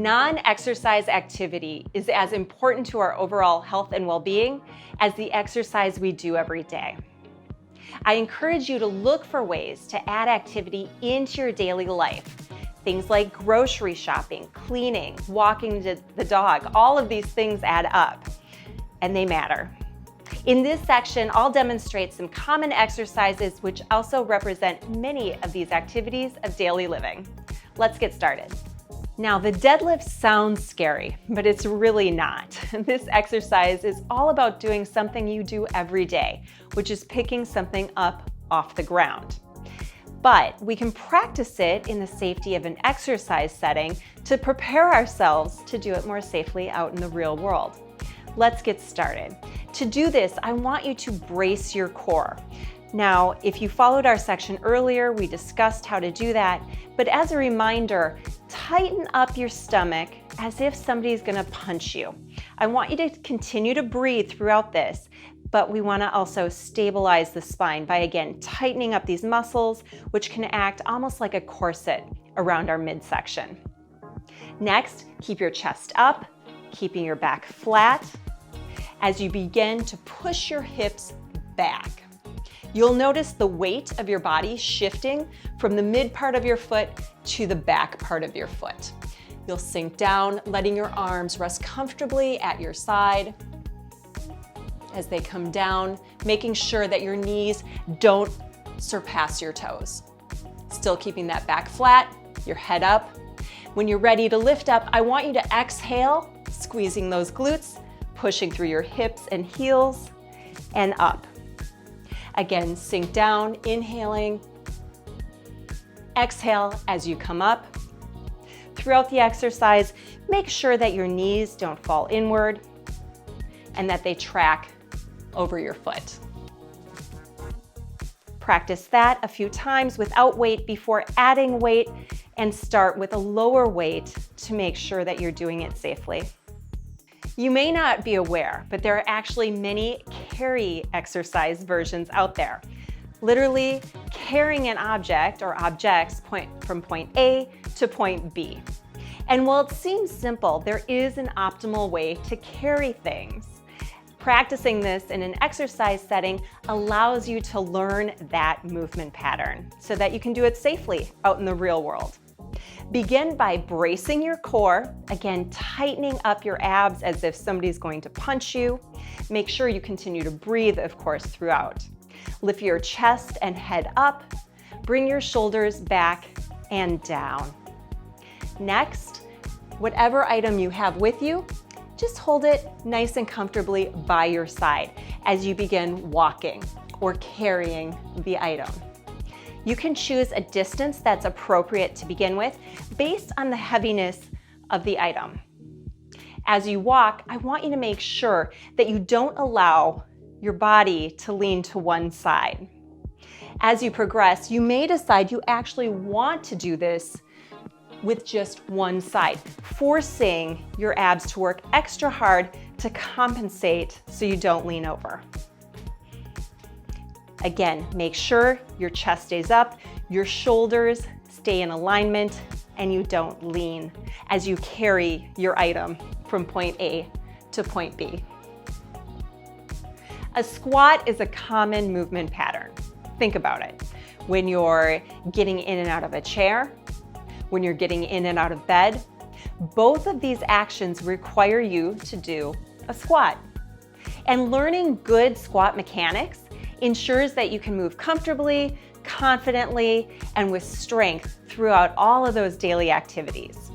Non-exercise activity is as important to our overall health and well-being as the exercise we do every day. I encourage you to look for ways to add activity into your daily life. Things like grocery shopping, cleaning, walking the dog, all of these things add up, and they matter. In this section, I'll demonstrate some common exercises which also represent many of these activities of daily living. Let's get started. Now, the deadlift sounds scary, but it's really not. This exercise is all about doing something you do every day, which is picking something up off the ground. But we can practice it in the safety of an exercise setting to prepare ourselves to do it more safely out in the real world. Let's get started. To do this, I want you to brace your core. Now, if you followed our section earlier, we discussed how to do that, but as a reminder, tighten up your stomach as if somebody's gonna punch you. I want you to continue to breathe throughout this, but we wanna also stabilize the spine by, again, tightening up these muscles, which can act almost like a corset around our midsection. Next, keep your chest up, keeping your back flat as you begin to push your hips back. You'll notice the weight of your body shifting from the mid part of your foot to the back part of your foot. You'll sink down, letting your arms rest comfortably at your side as they come down, making sure that your knees don't surpass your toes. Still keeping that back flat, your head up. When you're ready to lift up, I want you to exhale, squeezing those glutes, pushing through your hips and heels, and up. Again, sink down, inhaling. Exhale as you come up. Throughout the exercise, make sure that your knees don't fall inward and that they track over your foot. Practice that a few times without weight before adding weight, and start with a lower weight to make sure that you're doing it safely. You may not be aware, but there are actually many carry exercise versions out there. Literally carrying an object or objects from point A to point B. And while it seems simple, there is an optimal way to carry things. Practicing this in an exercise setting allows you to learn that movement pattern so that you can do it safely out in the real world. Begin by bracing your core, again, tightening up your abs as if somebody's going to punch you. Make sure you continue to breathe, of course, throughout. Lift your chest and head up. Bring your shoulders back and down. Next, whatever item you have with you, just hold it nice and comfortably by your side as you begin walking or carrying the item. You can choose a distance that's appropriate to begin with based on the heaviness of the item. As you walk, I want you to make sure that you don't allow your body to lean to one side. As you progress, you may decide you actually want to do this with just one side, forcing your abs to work extra hard to compensate so you don't lean over. Again, make sure your chest stays up, your shoulders stay in alignment, and you don't lean as you carry your item from point A to point B. A squat is a common movement pattern. Think about it. When you're getting in and out of a chair, when you're getting in and out of bed, both of these actions require you to do a squat. And learning good squat mechanics ensures that you can move comfortably, confidently, and with strength throughout all of those daily activities.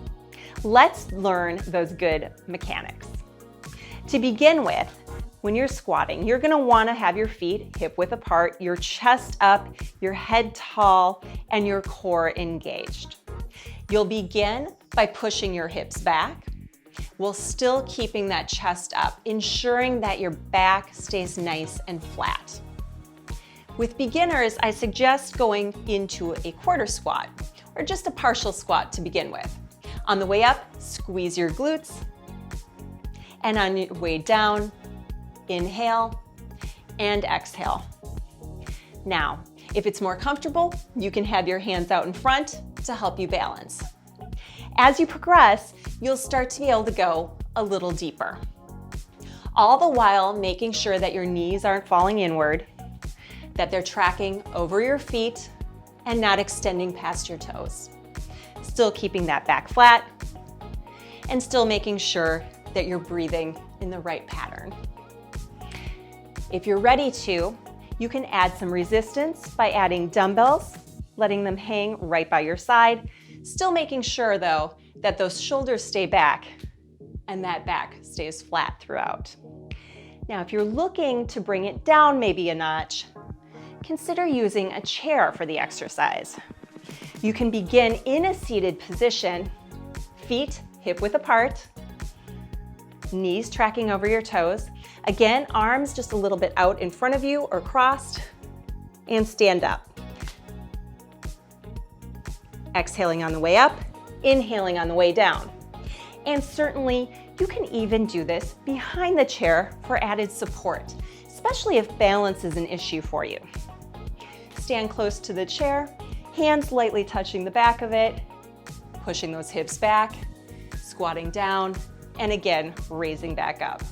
Let's learn those good mechanics. To begin with, when you're squatting, you're gonna wanna have your feet hip width apart, your chest up, your head tall, and your core engaged. You'll begin by pushing your hips back, while still keeping that chest up, ensuring that your back stays nice and flat. With beginners, I suggest going into a quarter squat or just a partial squat to begin with. On the way up, squeeze your glutes, and on your way down, inhale and exhale. Now, if it's more comfortable, you can have your hands out in front to help you balance. As you progress, you'll start to be able to go a little deeper. All the while making sure that your knees aren't falling inward, that they're tracking over your feet and not extending past your toes. Still keeping that back flat and still making sure that you're breathing in the right pattern. If you're ready to, you can add some resistance by adding dumbbells, letting them hang right by your side, still making sure though that those shoulders stay back and that back stays flat throughout. Now, if you're looking to bring it down maybe a notch, consider using a chair for the exercise. You can begin in a seated position, feet hip-width apart, knees tracking over your toes. Again, arms just a little bit out in front of you or crossed, and stand up. Exhaling on the way up, inhaling on the way down. And certainly, you can even do this behind the chair for added support, especially if balance is an issue for you. Stand close to the chair, hands lightly touching the back of it, pushing those hips back, squatting down, and again, raising back up.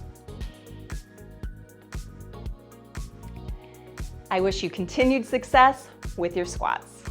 I wish you continued success with your squats.